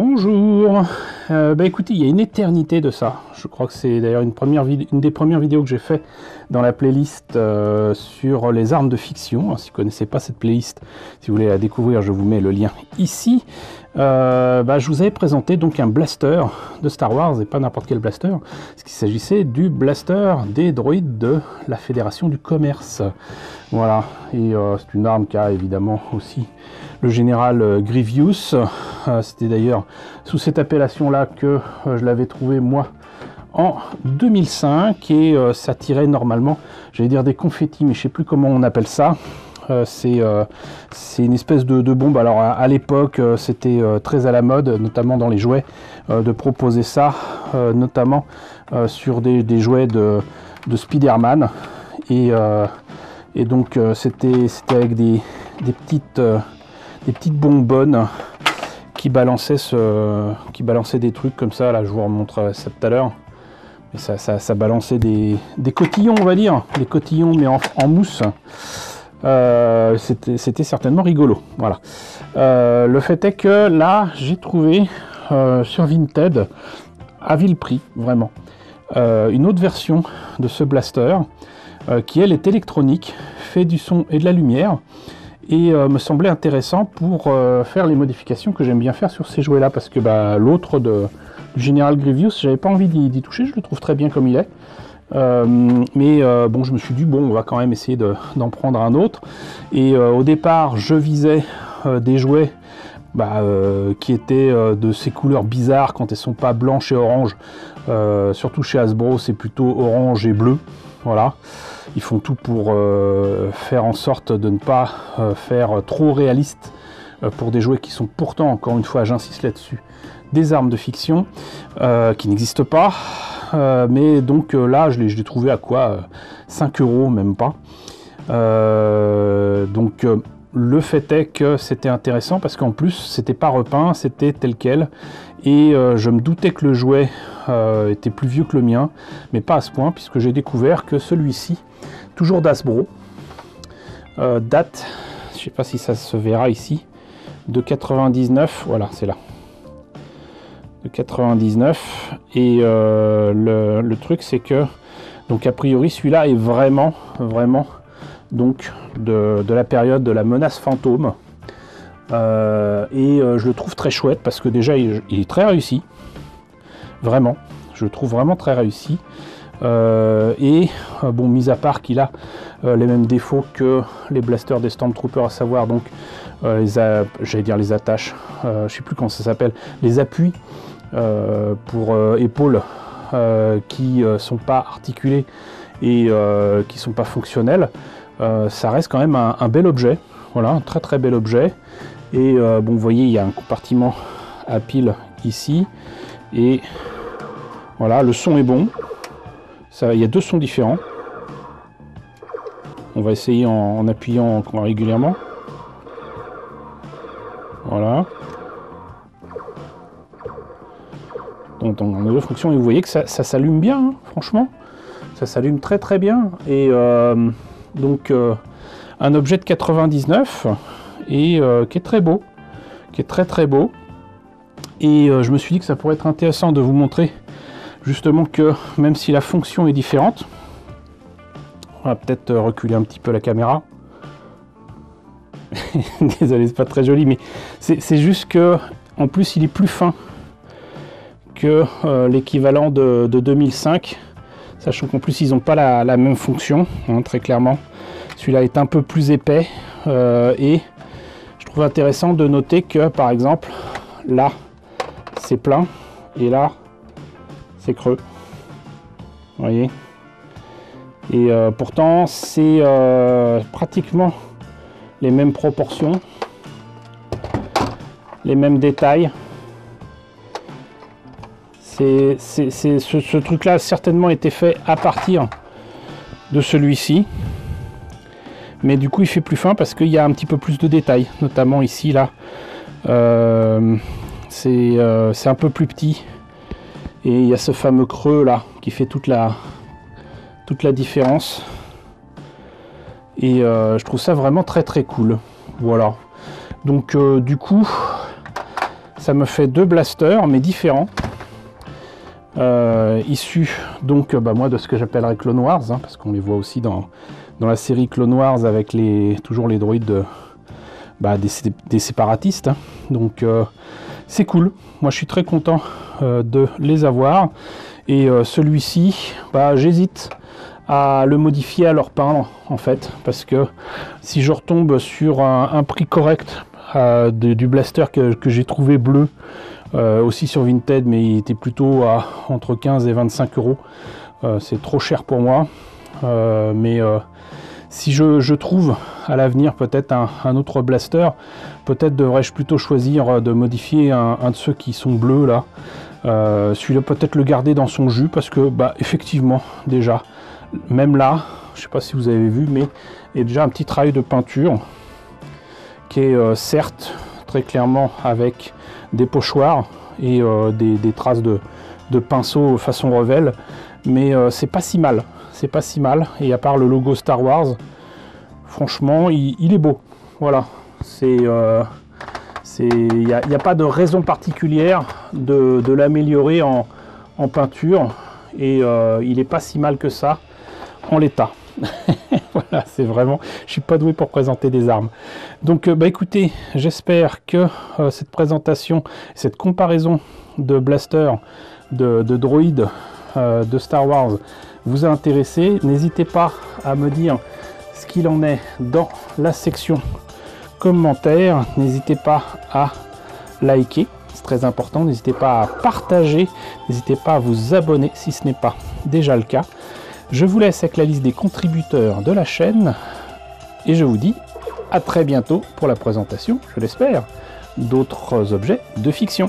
Bonjour. Bah écoutez, il y a une éternité de ça. Je crois que c'est d'ailleurs une des premières vidéos que j'ai fait dans la playlist sur les armes de fiction. Alors, si vous ne connaissez pas cette playlist, si vous voulez la découvrir, je vous mets le lien ici. Je vous avais présenté donc un blaster de Star Wars, et pas n'importe quel blaster, parce qu'il s'agissait du blaster des droïdes de la Fédération du Commerce. Voilà, et c'est une arme qui a évidemment aussi le général Grievous. C'était d'ailleurs sous cette appellation-là que je l'avais trouvé moi en 2005, et ça tirait normalement, j'allais dire des confettis, mais je sais plus comment on appelle ça. C'est une espèce de bombe. Alors à l'époque c'était très à la mode, notamment dans les jouets, de proposer ça, notamment sur des jouets de Spider-Man, et donc c'était avec des petites bonbonnes qui balançaient des trucs comme ça. Là je vous remontre ça tout à l'heure. Et ça balançait des cotillons, on va dire, des cotillons mais en mousse. C'était certainement rigolo. Voilà. Le fait est que là j'ai trouvé sur Vinted à vil prix, vraiment, une autre version de ce blaster qui elle est électronique, fait du son et de la lumière, et me semblait intéressant pour faire les modifications que j'aime bien faire sur ces jouets là, parce que l'autre du général Grievous, j'avais pas envie d'y toucher, je le trouve très bien comme il est. Bon, je me suis dit bon, on va quand même essayer d'en prendre un autre, et au départ je visais des jouets qui étaient de ces couleurs bizarres quand elles sont pas blanches et orange. Surtout chez Hasbro c'est plutôt orange et bleu. Voilà, ils font tout pour faire en sorte de ne pas faire trop réaliste pour des jouets qui sont pourtant, encore une fois j'insiste là-dessus, des armes de fiction qui n'existent pas. Mais donc là je l'ai trouvé à quoi, 5 €, même pas. Le fait est que c'était intéressant parce qu'en plus c'était pas repeint, c'était tel quel, et je me doutais que le jouet était plus vieux que le mien, mais pas à ce point, puisque j'ai découvert que celui-ci, toujours d'Hasbro, date, je sais pas si ça se verra ici, de 99, voilà, c'est là, de 99, et le truc c'est que, donc a priori celui-là est vraiment donc de la période de la menace fantôme, et je le trouve très chouette parce que déjà il est très réussi, vraiment, je le trouve vraiment très réussi, bon, mis à part qu'il a les mêmes défauts que les blasters des Stormtroopers, à savoir donc j'allais dire les attaches, je sais plus comment ça s'appelle, les appuis pour épaules qui sont pas articulés et qui sont pas fonctionnels. Ça reste quand même un bel objet, voilà, un très très bel objet. Et bon, vous voyez, il y a un compartiment à pile ici, et voilà, le son est bon. Ça, il y a deux sons différents. On va essayer en appuyant régulièrement. Voilà. Donc on a deux fonctions, et vous voyez que ça s'allume bien, hein, franchement. Ça s'allume très très bien. Et donc un objet de 99 et qui est très beau, qui est très très beau. Et je me suis dit que ça pourrait être intéressant de vous montrer justement que même si la fonction est différente, on va peut-être reculer un petit peu la caméra. Désolé, c'est pas très joli, mais c'est juste que en plus il est plus fin que l'équivalent de 2005, sachant qu'en plus ils n'ont pas la même fonction, hein, très clairement. Celui-là est un peu plus épais, et je trouve intéressant de noter que par exemple là c'est plein et là c'est creux, vous voyez, et pourtant c'est pratiquement les mêmes proportions, les mêmes détails. Ce truc là a certainement été fait à partir de celui-ci, mais du coup il fait plus fin parce qu'il y a un petit peu plus de détails, notamment ici là, c'est un peu plus petit, et il y a ce fameux creux là qui fait toute la différence, et je trouve ça vraiment très très cool. Voilà, donc du coup ça me fait 2 blasters, mais différents. Issus donc moi de ce que j'appellerais Clone Wars, hein, parce qu'on les voit aussi dans la série Clone Wars avec toujours les droïdes des séparatistes, hein. Donc c'est cool, moi je suis très content de les avoir, et celui-ci j'hésite à le modifier, à le repeindre en fait, parce que si je retombe sur un prix correct du blaster que j'ai trouvé bleu, aussi sur Vinted, mais il était plutôt à entre 15 et 25 euros. C'est trop cher pour moi. Mais si je trouve à l'avenir peut-être un autre blaster, peut-être devrais-je plutôt choisir de modifier un de ceux qui sont bleus là. Celui-là, peut-être le garder dans son jus, parce que effectivement, déjà, même là, je sais pas si vous avez vu, mais il y a déjà un petit travail de peinture qui est certes très clairement avec des pochoirs et des traces de pinceau façon Revell, mais c'est pas si mal, et à part le logo Star Wars, franchement il est beau, voilà. Il n'y a pas de raison particulière de l'améliorer en peinture, et il est pas si mal que ça en l'état. Voilà, c'est vraiment, je suis pas doué pour présenter des armes. Donc écoutez, j'espère que cette présentation, cette comparaison de blaster, de droïdes de Star Wars vous a intéressé. N'hésitez pas à me dire ce qu'il en est dans la section commentaires. N'hésitez pas à liker, c'est très important. N'hésitez pas à partager, n'hésitez pas à vous abonner si ce n'est pas déjà le cas. Je vous laisse avec la liste des contributeurs de la chaîne, et je vous dis à très bientôt pour la présentation, je l'espère, d'autres objets de fiction.